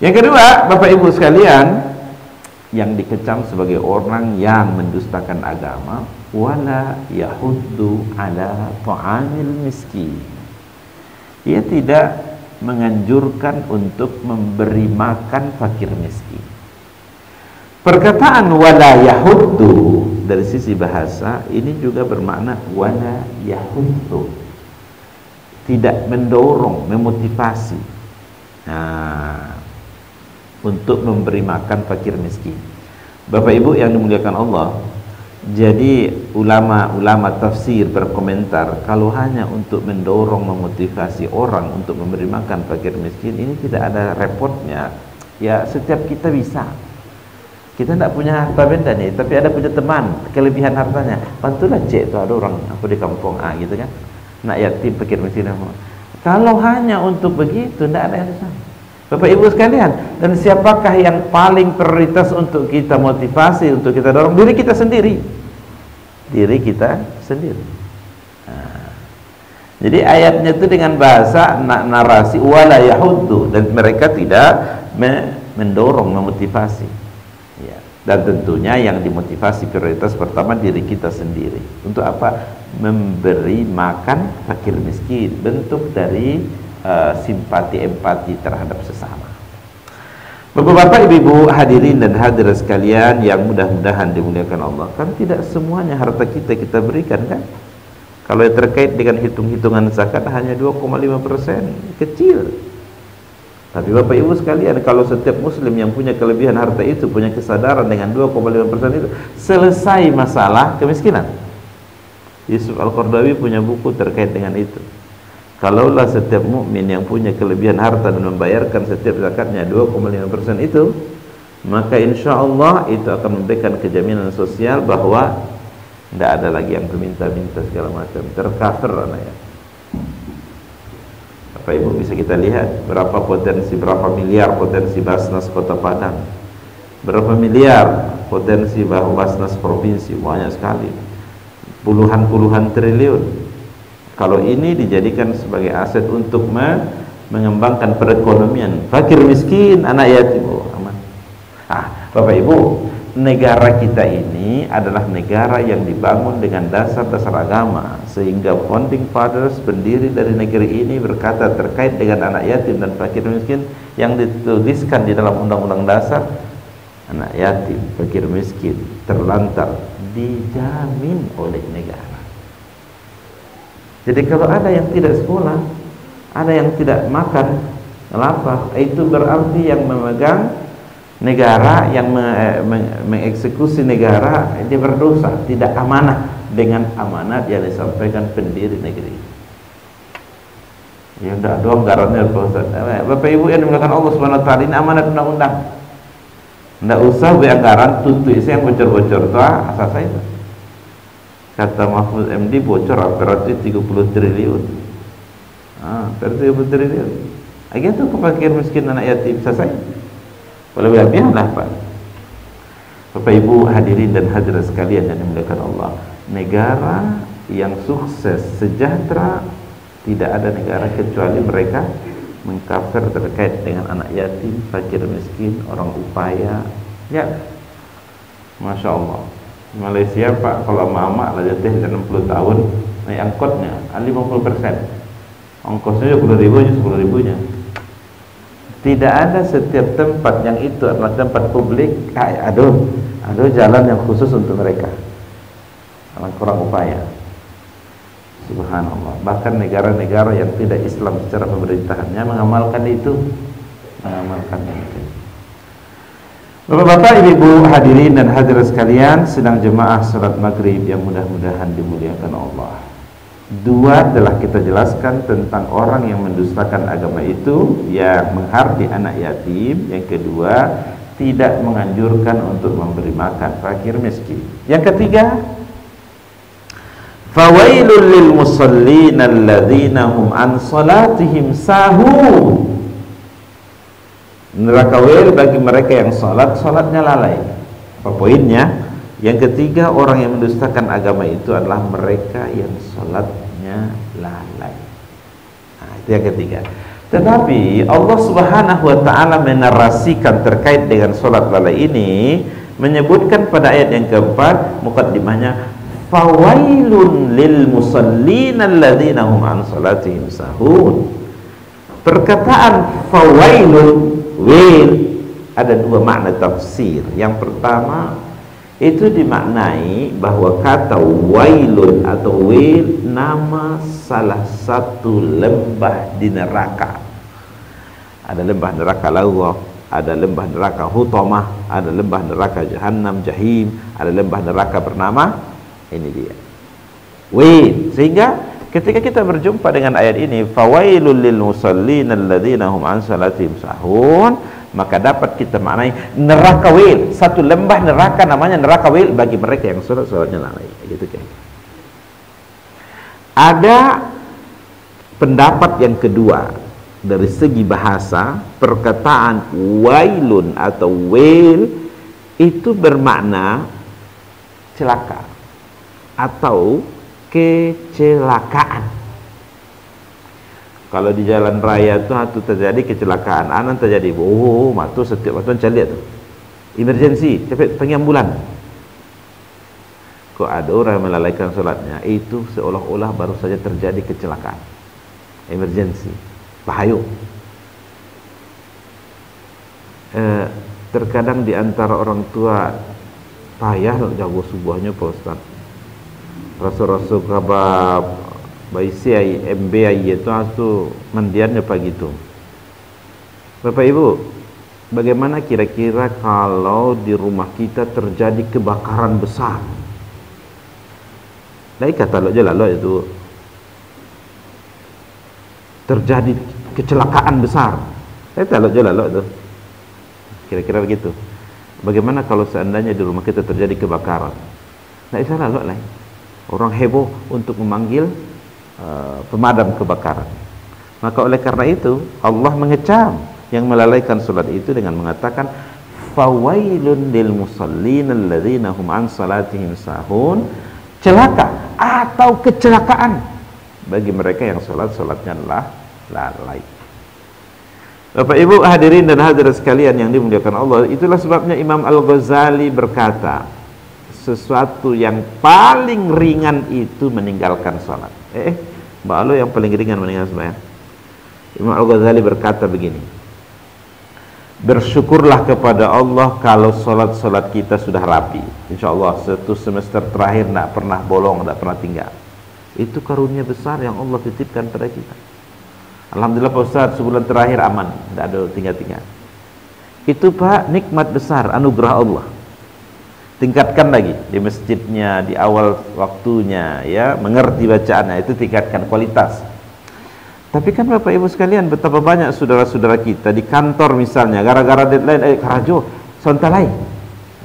Yang kedua, Bapak Ibu sekalian, yang dikecam sebagai orang yang mendustakan agama, wala yahuddu ala ta'amil miskin. Ia tidak menganjurkan untuk memberi makan fakir miskin. Perkataan wala yahuddu dari sisi bahasa ini juga bermakna wala yahuddu, tidak mendorong, memotivasi untuk memberi makan fakir miskin. Bapak Ibu yang dimuliakan Allah, jadi ulama-ulama tafsir berkomentar, kalau hanya untuk mendorong, memotivasi orang untuk memberi makan fakir miskin, ini tidak ada repotnya. Ya, setiap kita bisa. Kita tidak punya harta benda nih, tapi ada punya teman, kelebihan hartanya, bantulah cek, tuh ada orang aku di kampung A gitu kan, nak yatim fakir miskin. Kalau hanya untuk begitu, tidak ada yang bisa. Bapak Ibu sekalian, dan siapakah yang paling prioritas untuk kita motivasi, untuk kita dorong? Diri kita sendiri. Diri kita sendiri. Jadi ayatnya itu dengan bahasa narasi wala yahuddu, dan mereka tidak mendorong, memotivasi. Ya. Dan tentunya yang dimotivasi prioritas pertama diri kita sendiri. Untuk apa? Memberi makan fakir miskin, bentuk dari simpati, empati terhadap sesama. Bapak-bapak, ibu-ibu, hadirin dan hadirat sekalian yang mudah-mudahan dimuliakan Allah, kan tidak semuanya harta kita berikan kan? Kalau yang terkait dengan hitung-hitungan zakat hanya 2,5%, kecil. Tapi Bapak Ibu sekalian, kalau setiap muslim yang punya kelebihan harta itu punya kesadaran dengan 2,5% itu, selesai masalah kemiskinan. Yusuf Al-Qaradawi punya buku terkait dengan itu. Kalaulah setiap mukmin yang punya kelebihan harta dan membayarkan setiap zakatnya 2,5% itu, maka insya Allah itu akan memberikan kejaminan sosial bahwa tidak ada lagi yang meminta-minta segala macam, tercover anaknya. Bapak Ibu bisa kita lihat berapa potensi, berapa miliar potensi Basnas Kota Padang, berapa miliar potensi Basnas Provinsi, banyak sekali, puluhan triliun. Kalau ini dijadikan sebagai aset untuk mengembangkan perekonomian fakir miskin, anak yatim, aman. Bapak Ibu, negara kita ini adalah negara yang dibangun dengan dasar-dasar agama, sehingga founding fathers berdiri dari negeri ini berkata terkait dengan anak yatim dan fakir miskin yang dituliskan di dalam undang-undang dasar, anak yatim, fakir miskin, terlantar dijamin oleh negara. Jadi kalau ada yang tidak sekolah, ada yang tidak makan, lapar, itu berarti yang memegang negara, yang mengeksekusi negara, dia berdosa, tidak amanah dengan amanat yang disampaikan pendiri negeri. Ya udah doang garannya Bapak Ibu yang dimuliakan Allah Subhanahu wa taala, ini amanat undang-undang. Enggak usah anggaran tutup isi yang bocor-bocor tuh asal saya. Kata Mahfuz MD bocor berarti 30 triliun. 30 triliun. Agen tuh fakir miskin anak yatim selesai. Kalau biarlah Pak. Bapak Ibu hadirin dan hadirat sekalian yang dimuliakan Allah, negara yang sukses, sejahtera, tidak ada negara kecuali mereka mengcover terkait dengan anak yatim, fakir miskin, orang upaya. Ya, Masya Allah. Malaysia Pak, kalau mama lah jatuh 60 tahun naik angkotnya 50%, ongkosnya 10.000 nya. Tidak ada setiap tempat yang itu adalah tempat publik. Ada jalan yang khusus untuk mereka, kurang upaya. Subhanallah. Bahkan negara-negara yang tidak Islam secara pemerintahannya mengamalkan itu, Bapak-bapak, ibu-ibu, hadirin dan hadirat sekalian, sedang jemaah salat maghrib yang mudah-mudahan dimuliakan Allah. Dua telah kita jelaskan tentang orang yang mendustakan agama itu, yang menghardi anak yatim. Yang kedua, tidak menganjurkan untuk memberi makan fakir miskin. Yang ketiga, fawailul lil musallin alladzina hum an salatihim sahun. Neraka wail bagi mereka yang salatnya lalai. Apa poinnya? Yang ketiga, orang yang mendustakan agama itu adalah mereka yang salatnya lalai. Itu yang ketiga. Tetapi Allah Subhanahu wa taala menarasikan terkait dengan salat lalai ini, menyebutkan pada ayat yang keempat mukaddimahnya, fawailun lil musallin alladzina hum an salatihim sahun. Perkataan fawailun, wail, ada dua makna tafsir. Yang pertama, itu dimaknai bahwa kata wailun atau wail nama salah satu lembah di neraka. Ada lembah neraka Lawah, ada lembah neraka Hutamah, ada lembah neraka Jahannam, Jahim, ada lembah neraka bernama ini dia, wail. Sehingga ketika kita berjumpa dengan ayat ini, fawailul lil musallin alladzina hum an salatihim sahun, maka dapat kita maknai neraka wail, satu lembah neraka namanya neraka wail bagi mereka yang salatnya lalai, gitu kan. Ada pendapat yang kedua dari segi bahasa, perkataan wailun atau wail itu bermakna celaka atau kecelakaan. Kalau di jalan raya itu terjadi kecelakaan, anan terjadi, matu setiap waktu cari tu, emergency, cepat panggil ambulan. Kok ada orang yang melalaikan solatnya, itu seolah-olah baru saja terjadi kecelakaan, emergency, bahaya. Terkadang di antara orang tua payah nak jaga subuhnya Pak Ustaz. Rasa-rasa kabar baisi MBI itu mandiannya pagi itu. Bapak Ibu, bagaimana kira-kira kalau di rumah kita terjadi kebakaran besar? Dari kata lo jelas lo itu terjadi kecelakaan besar. Saya tahu jelas lo itu. Kira-kira begitu. Bagaimana kalau seandainya di rumah kita terjadi kebakaran? Tidak salah lo lah. Orang heboh untuk memanggil pemadam kebakaran. Maka oleh karena itu Allah mengecam yang melalaikan salat itu dengan mengatakan fawailun lil musallin alladzina hum an salatihim sahun, celaka atau kecelakaan bagi mereka yang salatnya lalai. Bapak Ibu hadirin dan hadirat sekalian yang dimuliakan Allah, itulah sebabnya Imam Al-Ghazali berkata, sesuatu yang paling ringan itu meninggalkan salat. Mbak Alo yang paling ringan meninggalkan sembahyang. Imam Al-Ghazali berkata begini, bersyukurlah kepada Allah kalau salat-salat kita sudah rapi. InsyaAllah satu semester terakhir tidak pernah bolong, tidak pernah tinggal. Itu karunia besar yang Allah titipkan pada kita. Alhamdulillah Pak Ustaz, sebulan terakhir aman, tidak ada tinggal-tinggal. Itu Pak nikmat besar, anugerah Allah. Tingkatkan lagi di masjidnya, di awal waktunya, ya, mengerti bacaannya, itu tingkatkan kualitas. Tapi kan Bapak Ibu sekalian, betapa banyak saudara-saudara kita di kantor misalnya, gara-gara deadline, karajo, santalai,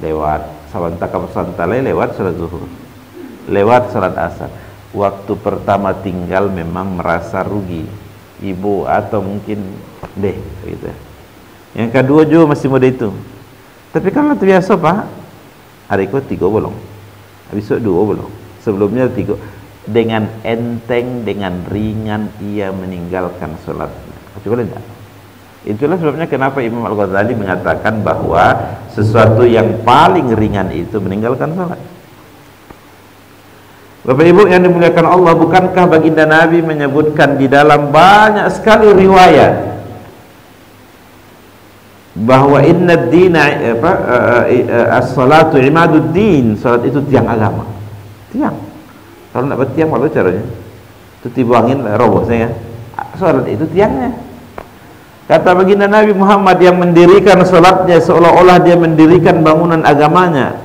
lewat, sawantaka santalai, lewat salat zuhur, lewat salat asar. Waktu pertama tinggal memang merasa rugi, ibu atau mungkin gitu. Yang kedua juga masih muda itu. Tapi kalau terbiasa Pak, hari itu 3 bolong, besok 2 bolong, sebelumnya 3. Dengan enteng, dengan ringan ia meninggalkan sholatnya. Boleh tidak? Itulah sebabnya kenapa Imam Al-Ghazali mengatakan bahwa sesuatu yang paling ringan itu meninggalkan sholat. Bapak Ibu yang dimuliakan Allah, bukankah baginda Nabi menyebutkan di dalam banyak sekali riwayat bahwa inna dina as-salatu imaduddin, salat itu tiang agama. Tiang. Kalau nak bertiang apa caranya? Itu tibuangin roboh saya. Salat itu tiangnya. Kata baginda Nabi Muhammad, yang mendirikan salatnya seolah-olah dia mendirikan bangunan agamanya.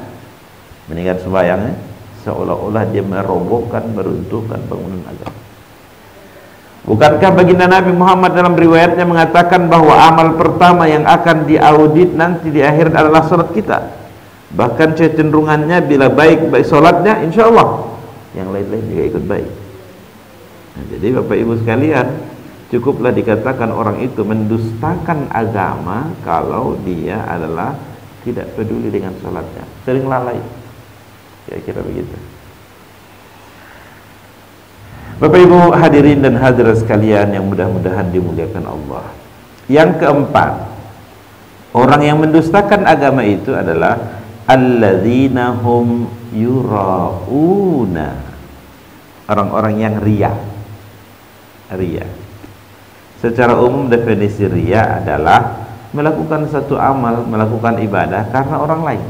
Meninggalkan sembahyangnya seolah-olah dia merobohkan, meruntuhkan bangunan agama. Bukankah baginda Nabi Muhammad dalam riwayatnya mengatakan bahwa amal pertama yang akan diaudit nanti di akhir adalah salat kita. Bahkan kecenderungannya bila baik salatnya, insya Allah yang lain-lain juga ikut baik. Nah, jadi Bapak Ibu sekalian, cukuplah dikatakan orang itu mendustakan agama kalau dia adalah tidak peduli dengan salatnya, sering lalai. Kira-kira begitu. Bapak Ibu hadirin dan hadirat sekalian yang mudah-mudahan dimuliakan Allah. Yang keempat, orang yang mendustakan agama itu adalah alladzina hum yurauna, orang-orang yang riya. Riya. Secara umum definisi riya adalah melakukan satu amal, melakukan ibadah karena orang lain.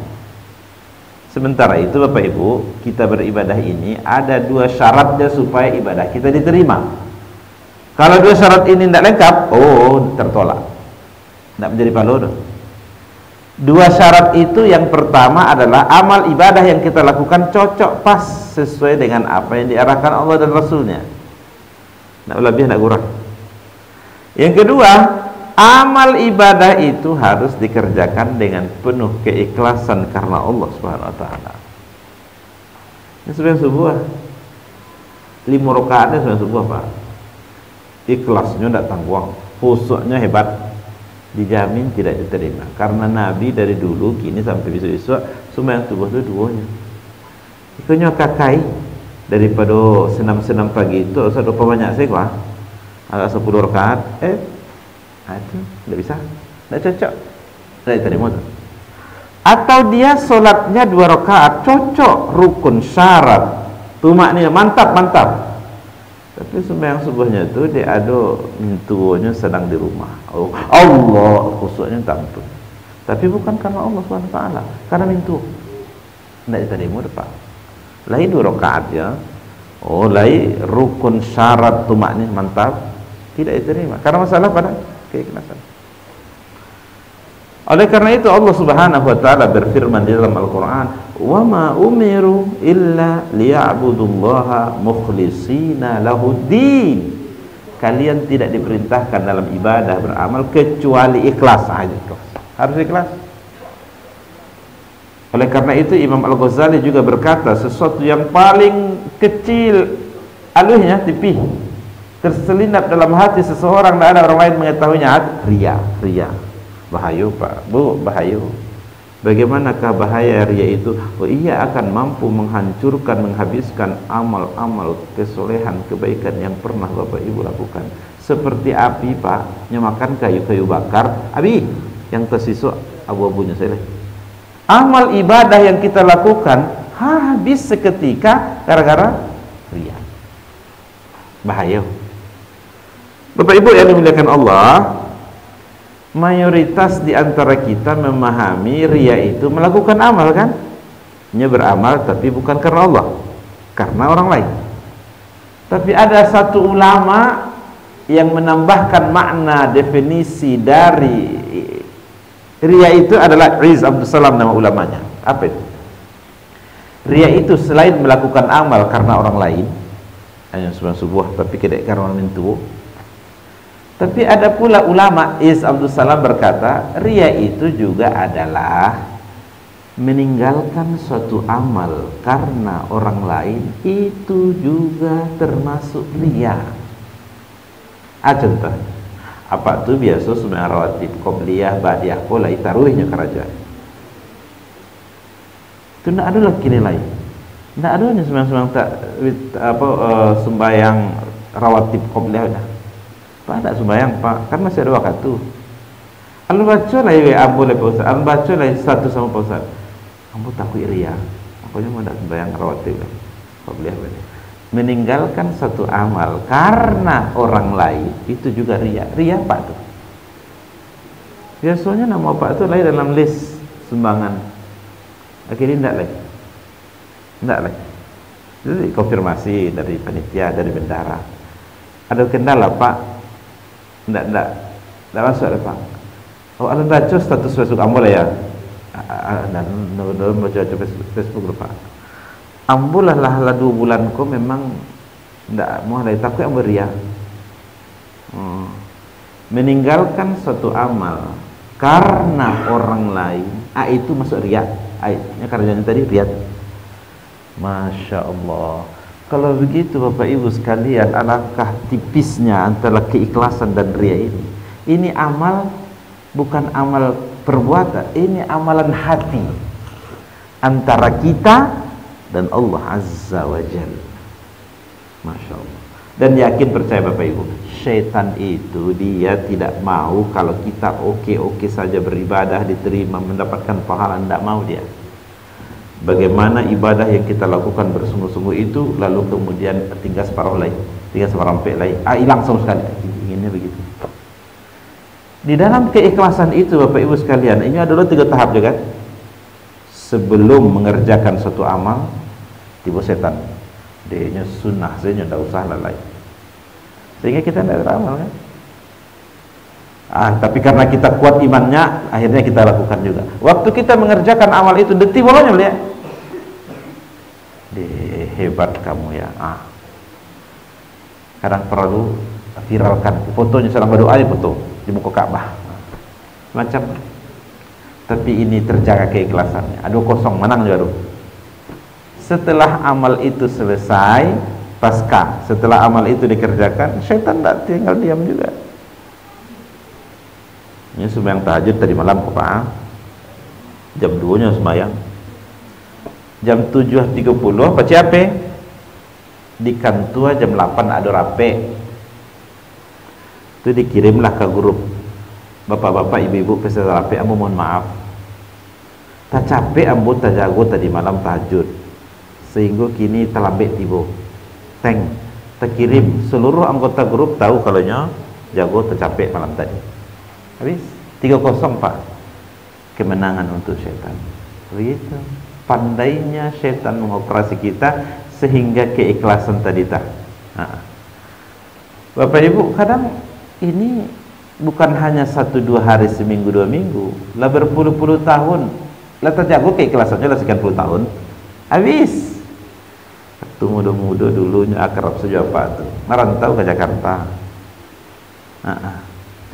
Sementara itu Bapak Ibu, kita beribadah ini ada dua syaratnya supaya ibadah kita diterima. Kalau dua syarat ini tidak lengkap, oh tertolak, tidak menjadi pahala. Dua syarat itu, yang pertama adalah amal ibadah yang kita lakukan cocok pas sesuai dengan apa yang diarahkan Allah dan Rasulnya, tidak lebih tidak kurang. Yang kedua, amal ibadah itu harus dikerjakan dengan penuh keikhlasan karena Allah Subhanahu wa taala. Ini sembahyang subuh 5 rakaatnya sembahyang subuh Pak. Ikhlasnya tidak tanggung, khusyuknya hebat, dijamin tidak diterima. Karena Nabi dari dulu kini sampai besok-besok sembahyang subuh itu duanya. Ikunya kakai daripada senam-senam pagi itu usah lupa banyak sih gua. Agak 10 rakaat itu tidak bisa, tidak cocok, tidak diterima. Atau dia solatnya 2 rakaat cocok, rukun, syarat, tumaknina, mantap. Tapi sembahyang subuhnya itu dia ada mintunya sedang di rumah. Oh, Allah khusyuknya tampun. Tapi bukan karena Allah SWT, karena mintu. Tidak diterima depan. Lain 2 rakaat ya. Oh, lain rukun, syarat, tumaknina, mantap, tidak diterima karena masalah pada keikhlasan. Oleh karena itu Allah Subhanahu wa taala berfirman di dalam Al-Qur'an, "Wa ma umiru illa liya'budullaha mukhlishina lahuddin." Kalian tidak diperintahkan dalam ibadah beramal kecuali ikhlas saja. Harus ikhlas. Oleh karena itu Imam Al-Ghazali juga berkata, sesuatu yang paling kecil aluhnya tipih terselinap dalam hati seseorang dan ada orang lain mengetahuinya, riya. Bahaya Pak, Bu, bahaya. Bagaimanakah bahaya riya itu? Oh, ia akan mampu menghancurkan, menghabiskan amal-amal kesolehan, kebaikan yang pernah Bapak Ibu lakukan. Seperti api Pak, nyemakan kayu-kayu bakar, abi yang tersisa abu-abunya saya. Amal ibadah yang kita lakukan habis seketika gara-gara riya. Bahaya. Bapak Ibu yang dimuliakan Allah, mayoritas di antara kita memahami riya itu melakukan amal kan? Nya beramal tapi bukan karena Allah, karena orang lain. Tapi ada satu ulama yang menambahkan makna definisi dari riya itu adalah Iz Abdus Salam nama ulamanya. Apa itu? Riya itu selain melakukan amal karena orang lain, hanya sebuah tapi tidak karena orang itu. Tapi ada pula ulama Is Abdus Salam berkata, riya itu juga adalah meninggalkan suatu amal karena orang lain, itu juga termasuk riya. Contoh, apa tu biasa sembahyang rawatib qobliyah ba'diyah pola tarawihnya kerajaan. Itu tidak ada lagi nilai. Tidak ada hanya sembahyang tak sembahyang rawatib qobliyah dah. Pak tak sembahyang Pak, kan masih ada waktu. Al baca lah ya ambo le Pak Ustaz. Al baca lah satu sama Pak Ustaz. Ambo takut riya. Pokoknya mau tak sembahyang rawatib lah. Qobliyah boleh. Meninggalkan satu amal karena orang lain itu juga riya. Riya Pak tu. Biasanya nama Pak tu lahir dalam list sumbangan. Akhirnya tidak lagi. Tidak lagi. Jadi konfirmasi dari panitia, dari bendara. Ada kendala Pak? Tidak masuk ada Pak. Oh, ada baca status Facebook ambo lah ya. Dan baca Facebook lupa. Ambulah lah 2 bulan kau memang tidak mau ada takut yang beria. Meninggalkan suatu amal karena orang lain, itu masuk riya. Ayatnya karena tadi riya. Masya Allah. Kalau begitu Bapak Ibu sekalian, alangkah tipisnya antara keikhlasan dan riya ini. Ini amal, bukan amal perbuatan, ini amalan hati antara kita dan Allah Azza wa Jalla. Masya Allah. Dan yakin, percaya Bapak Ibu, syaitan itu dia tidak mau kalau kita oke-oke saja beribadah, diterima, mendapatkan pahala. Tidak mau dia. Bagaimana ibadah yang kita lakukan bersungguh-sungguh itu, lalu kemudian tinggal separuh lain, tinggal seperempat lain, hilang sama sekali. Inginnya begitu. Di dalam keikhlasan itu Bapak Ibu sekalian, ini adalah 3 tahap juga. Sebelum mengerjakan suatu amal, tiba setan, dia sunnah saja, tidak usah lalai, sehingga kita tidak beramal kan. Tapi karena kita kuat imannya, akhirnya kita lakukan juga. Waktu kita mengerjakan amal itu, detik bolanya lihat, hebat kamu ya. Kadang perlu viralkan fotonya sedang berdoa, foto di muka Ka'bah macam. Tapi ini terjaga keikhlasannya. 2-0 menang juga tuh. Setelah amal itu selesai, pasca setelah amal itu dikerjakan, syaitan tak tinggal diam juga. Ini sembahyang tahajud tadi malam Pak, jam 2 nya sembahyang, jam 7.30 apa capek di kantua, jam 8 ada rape itu dikirimlah ke grup, bapak-bapak, ibu-ibu peserta rape, ambo mohon maaf tak capek ambo tak jago tadi malam tahajud sehingga kini terlambat tiba teng terkirim. Seluruh anggota grup tahu kalau jago tercapek malam tadi. Habis 3-0 Pak, kemenangan untuk syaitan. Begitu pandainya syaitan mengoperasi kita sehingga keikhlasan tadi tak. Bapak Ibu, kadang ini bukan hanya 1-2 hari, seminggu 2 minggu, lah berpuluh-puluh tahun, lah terjago keikhlasannya lah sekian puluh tahun. Habis waktu muda-muda dulunya akrab saja Pak tuh, merantau ke Jakarta.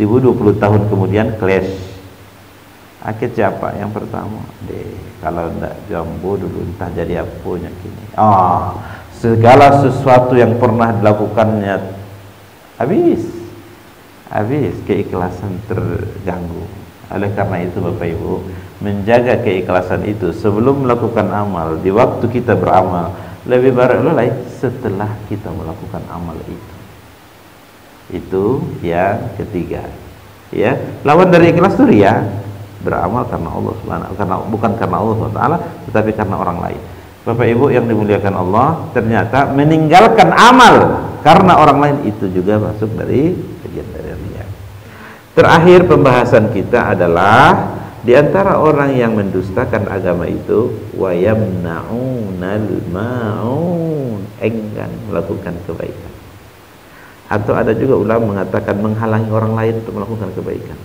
Tiba 20 tahun kemudian clash. Akhir siapa yang pertama? Kalau ndak jambu dulu entah jadi apanya kini. Segala sesuatu yang pernah dilakukannya habis keikhlasan terganggu. Oleh karena itu Bapak Ibu, menjaga keikhlasan itu sebelum melakukan amal, di waktu kita beramal, lebih baik setelah kita melakukan amal itu. Itu yang ketiga. Ya, lawan dari ikhlas itu riya, beramal karena Allah Subhanahu, bukan karena Allah SWT, tetapi karena orang lain. Bapak Ibu yang dimuliakan Allah, ternyata meninggalkan amal karena orang lain itu juga masuk dari bagian dari riya. Terakhir pembahasan kita adalah di antara orang yang mendustakan agama itu wa yamna'unal ma'un, enggan melakukan kebaikan. Atau ada juga ulama mengatakan menghalangi orang lain untuk melakukan kebaikan.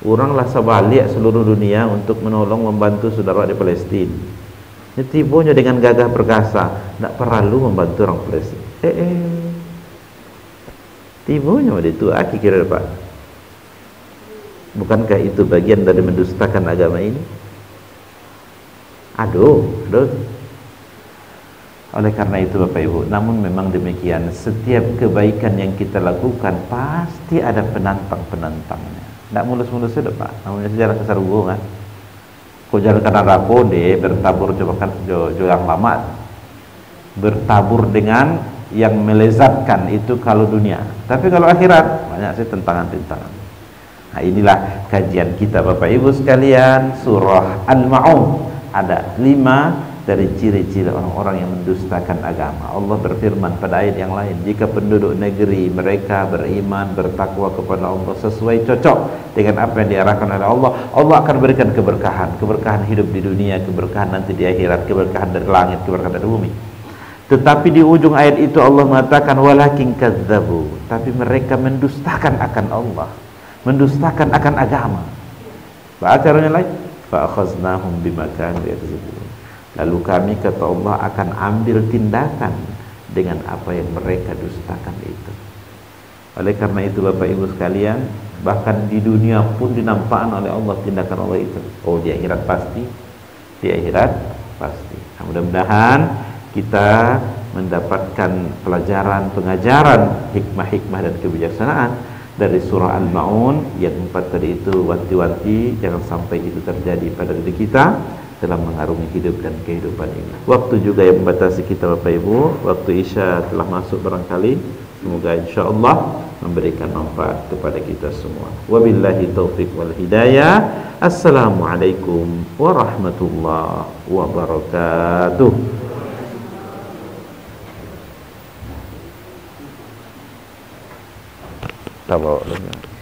Oranglah sebalik seluruh dunia untuk menolong, membantu saudara di Palestina. Ini tibonya dengan gagah perkasa, tidak perlu membantu orang Palestina. Tibonya itu kira Pak. Bukankah itu bagian dari mendustakan agama ini? Aduh. Oleh karena itu Bapak Ibu, namun memang demikian, setiap kebaikan yang kita lakukan pasti ada penantang-penantangnya. Tidak mulus-mulus saja Pak, namanya sejarah kesar hubungan. Kau jalan karena rako bertabur coba kan yang lama, bertabur dengan yang melezatkan itu kalau dunia. Tapi kalau akhirat banyak sih tentangan-tentangan. Nah inilah kajian kita Bapak Ibu sekalian, surah Al-Ma'un. Ada 5 dari ciri-ciri orang-orang yang mendustakan agama. Allah berfirman pada ayat yang lain, jika penduduk negeri mereka beriman, bertakwa kepada Allah sesuai cocok dengan apa yang diarahkan oleh Allah, Allah akan berikan keberkahan, keberkahan hidup di dunia, keberkahan nanti di akhirat, keberkahan dari langit, keberkahan dari bumi. Tetapi di ujung ayat itu Allah mengatakan walakin kadzabu, tapi mereka mendustakan akan Allah, mendustakan akan agama. Baca caranya lain, fa akhaznahum bima kanu yakzibun. Lalu kami, kata Allah, akan ambil tindakan dengan apa yang mereka dustakan itu. Oleh karena itu Bapak Ibu sekalian, bahkan di dunia pun dinampakkan oleh Allah tindakan Allah itu. Oh, di akhirat pasti, di akhirat pasti. Nah, mudah-mudahan kita mendapatkan pelajaran, pengajaran, hikmah-hikmah dan kebijaksanaan dari surah Al-Ma'un yang 4 tadi itu, wanti-wanti jangan sampai itu terjadi pada diri kita dalam mengarungi hidup dan kehidupan ini. Waktu juga yang membatasi kita Bapak Ibu, waktu Isya telah masuk barangkali. Semoga insyaallah memberikan manfaat kepada kita semua. Wabillahi taufiq wal hidayah. Assalamualaikum warahmatullahi wabarakatuh. Tahu